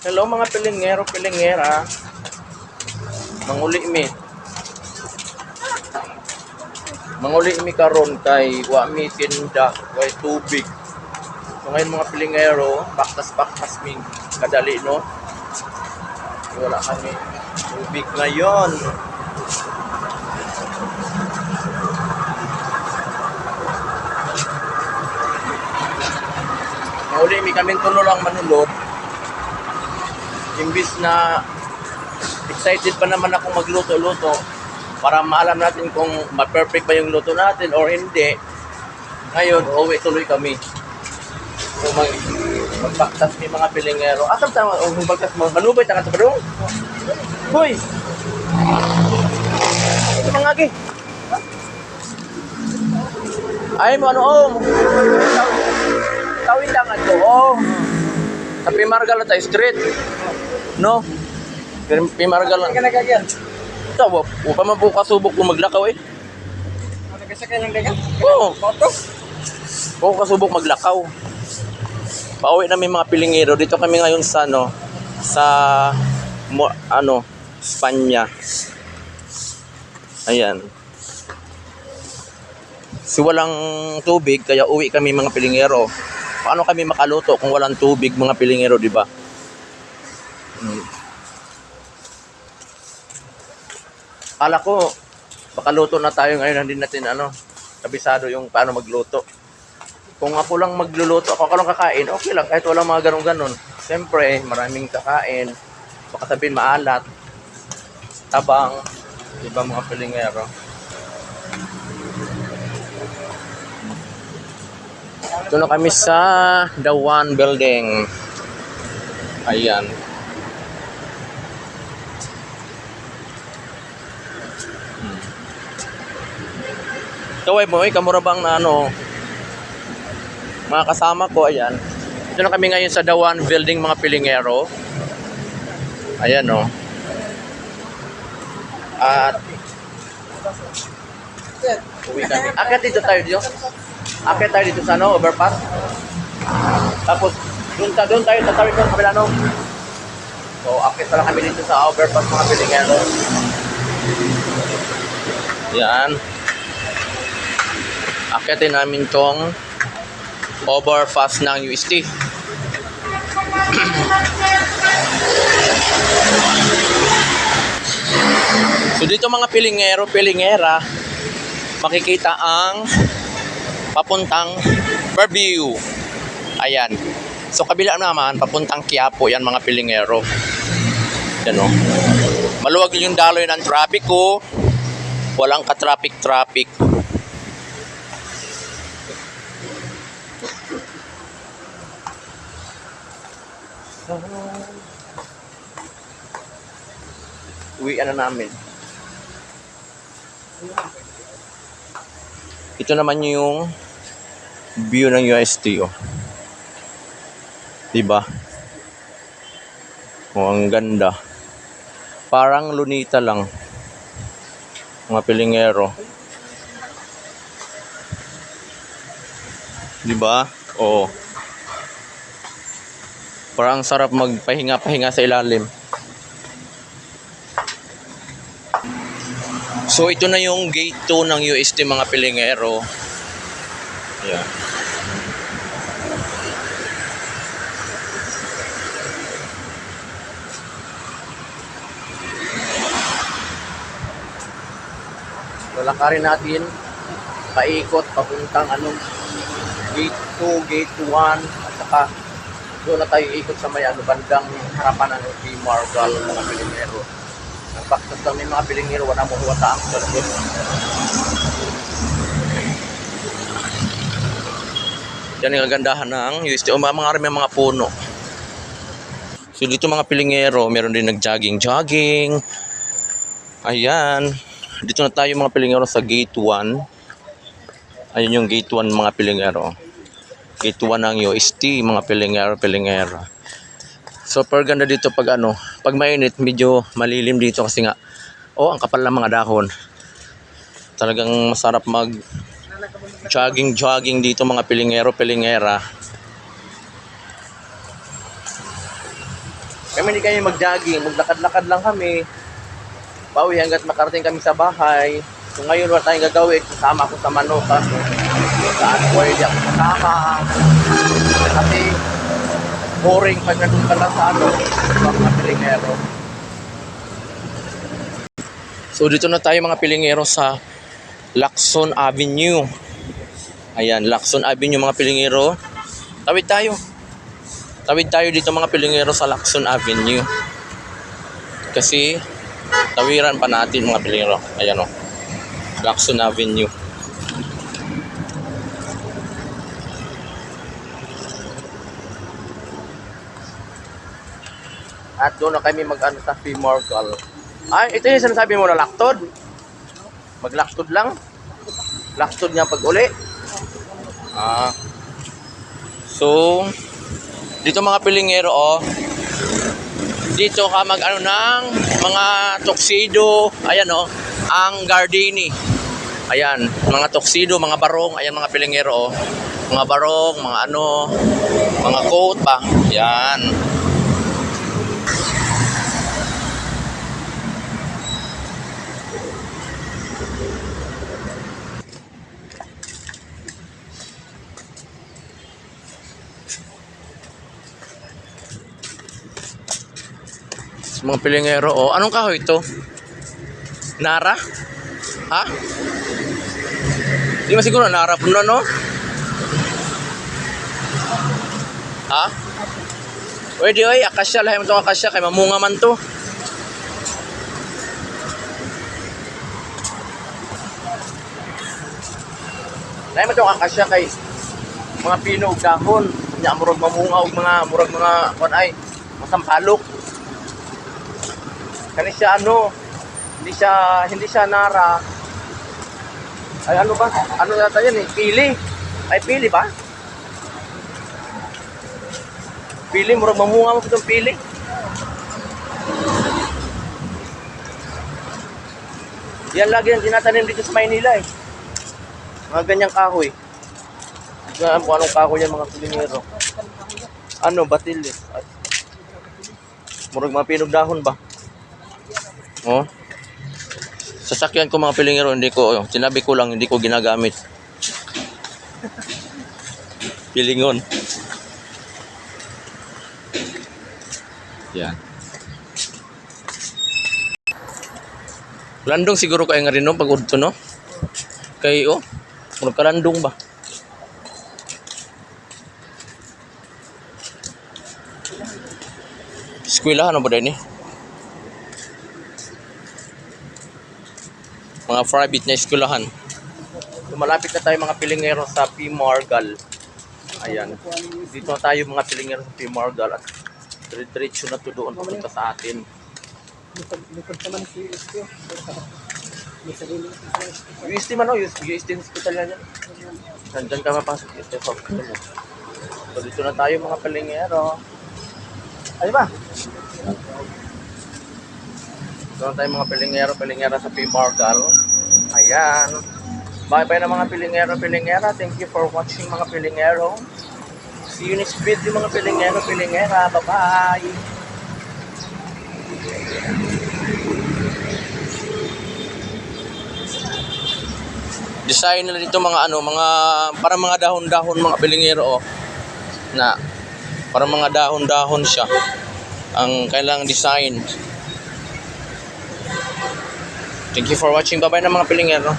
Hello mga pilingero, pilingera. Manguli mi. Manguli mi karon kay wa mi tinda, way tubig. So ngayon mga pilingero, baktas-baktas mi kadali no. Wala kami tubig ngayon. Manguli mi kami tulo lang manulot. Imbis na excited pa naman akong magluto-luto para maalam natin kung ma-perfect ba yung luto natin or hindi. Ngayon, uwi tuloy kami. So, magbaktas may mga pilingero. Asam tama, magbaktas mo, manubay tangan sa padung. Hoy! Ito mga agi. Ay mo, ano, tawin lang ito, sa Pimargal tayo street. No? Pimargal lang. Ito, pa man po kasubok kung maglakaw eh. Nagkasakay lang dagat? Oo. Moto? Oo, kasubok maglakaw. Pauwi namin mga pilingero. Dito kami ngayon sa Espanya. Ayan. Si walang tubig, kaya uwi kami mga pilingero. Paano kami makaluto kung walang tubig mga pilingero, di ba? Akala ko, bakaluto na tayo ngayon, hindi natin kabisado yung paano magluto. Kung ako lang magluluto, ako lang kakain, okay lang, kahit walang mga ganun-ganun. Siyempre, maraming kakain, baka sabihin maalat, tabang, di ba mga pilingero? Ito na kami sa The One Building. Ayan. Kaway mo, kamura bang na mga kasama ko, ayan. Ito na kami ngayon sa The One Building mga pilingero. Ayan o. At uwi kami. Akit dito tayo dito. Akit tayo dito sa overpass. Tapos doon tayo tatawid doon kabila no. So akit pala kami dito sa overpass mga pilingero. Yan. Akitin namin tong overpass ng UST. So dito mga pilingero, pilingera, makikita ang papuntang Fairview. Ayan. So kabila naman, papuntang Quiapo, yan mga pilingero. Yan o. Maluwag yung daloy ng traffic ko. Walang ka-traffic-traffic. Uwian na namin. Ito naman yung view ng UST, oh. Diba? Oh, ang ganda. Parang Lunita lang. Mga pilingero. Diba? Oo. Parang sarap magpahinga-pahinga sa ilalim. So ito na yung gate 2 ng UST mga pilingero. Ayan. Lalakarin natin paikot papuntang gate 2, gate 1 at saka doon na tayo ikot sa may bandang harapan ng Pimargal mga pilingero. Nagpaktas lang ng mga pilingero, wala mo huwata ang service. Yan ang kagandahan ng UST o mga puno. So dito mga pilingero, meron din nag-jogging. Ayan. Dito na tayo mga pilingero sa gate 1. Ayun yung gate 1 mga pilingero. Gate 1 ng UST mga pilingero. So per ganda dito pag pag mainit medyo malilim dito kasi nga ang kapal ng mga dahon. Talagang masarap mag jogging dito mga pilingero. Kami hindi kami mag-jogging, maglakad-lakad lang kami. Pauwi hanggat makarating kami sa bahay. So ngayon wala tayong gagawin, kasama ako sa manok. Saan ko hindi ako kasama. Kasi boring pag nandun ka lang sa mga pilingero. So dito na tayo mga pilingero sa Lacson Avenue. Ayan, Lacson Avenue mga pilingero. Tawid tayo. Tawid tayo dito mga pilingero sa Lacson Avenue. Kasi tawiran pa natin mga pilingero. Ayan o. Lacson Avenue. At doon na kami mag-ano sa P-Morgal. Ay, ito yung sinasabi mo na laktod. Maglaktod lang. Laktod niya pag uli. So, dito mga pilingero, dito ka mag-ano ng mga tuxedo. Ayan ang Gardini. Ayan, mga tuxedo, mga barong. Ayan mga pilingero, mga barong, mga mga coat ba. Ayan. Mga pilingero, anong kahoy ito? Nara? Ha? Di ba siguro nara po na, no? Ha? Pwede, akasya. Lahat mo itong akasya, kay mamunga man to. Lahat mo itong akasya kay mga pinog, dahon. Nya, murag mamunga, murag mga, masampalok. Kani siya hindi siya nara. Ay ano ba? Ano yata yan Pili. Ay pili ba? Pili, murag mamunga mo itong pili. Yan lagi ang tinatanim dito sa Maynila Mga ganyang kahoy. Hindi ko alam kung anong kahoy yan mga pilingero. Batil Ay. Murag mga pinog dahon ba? Sasakyan ko mga pilingero, hindi ko, sinabi ko lang, hindi ko ginagamit. Pilingon. Yan. Landong siguro kayo nga rin pag udto no? Kayo, murag kalandong ba? Eskwelahan ba din mga private na eskwelahan. So, malapit na tayo mga pilingero sa P-Morgal. Ayan. Dito na tayo mga pilingero sa P-Morgal at diretso na to doon papunta sa atin. UST man UST hospital yan. Nandyan ka mapasok dito sa hospital. So dito na tayo mga pilingero. Ay ba? Doon tayo mga pilingero sa P-Morgal. Ayan. Bye-bye na mga pilingero. Thank you for watching mga pilingero. See you next video mga pilingero. Bye-bye. Design nila dito mga para mga dahon-dahon mga pilingero na para mga dahon-dahon siya ang kailangang design. Thank you for watching. Bye-bye na mga pilingero.